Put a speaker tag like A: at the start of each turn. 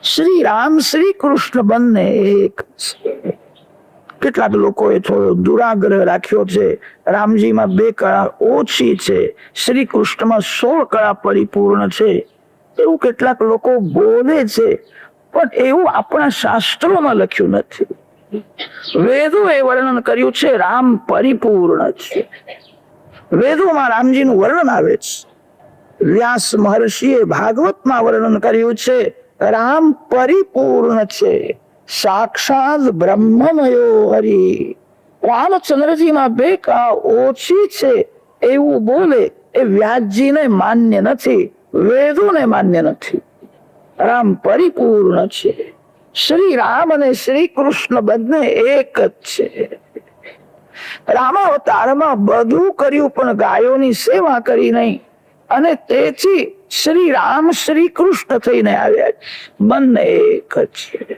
A: શ્રી રામ શ્રી કૃષ્ણ બંને એક છે. કેટલાક લોકોએ થોડો દુરાગ્રહ રાખ્યો છે, રામજીમાં 2 કળા ઓછી છે, શ્રી કૃષ્ણમાં 16 કળા પરિપૂર્ણ છે, એવું કેટલાક લોકો બોલે છે, પણ એવું આપણા શાસ્ત્રોમાં લખ્યું નથી. વેદો એ વર્ણન કર્યું છે રામ પરિપૂર્ણ છે. વેદોમાં રામજીનું વર્ણન આવે છે. વ્યાસ મહર્ષિએ ભાગવતમાં વર્ણન કર્યું છે રામ પરિપૂર્ણ છે, સાક્ષાત બ્રહ્મમયો હરિ. રામચંદ્રજીમાં 2 કળા ઓછી છે એવું બોલે એ વ્યાસજીને માન્ય નથી, વેદોને માન્ય નથી. રામ પરિપૂર્ણ છે. શ્રી રામ અને શ્રી કૃષ્ણ બંને એક જ છે. રામાવતારમાં બધું કર્યું પણ ગાયોની સેવા કરી નહીં, અને તેથી શ્રી રામ શ્રી કૃષ્ણ થઈને આવ્યા, બંને એક જ છે.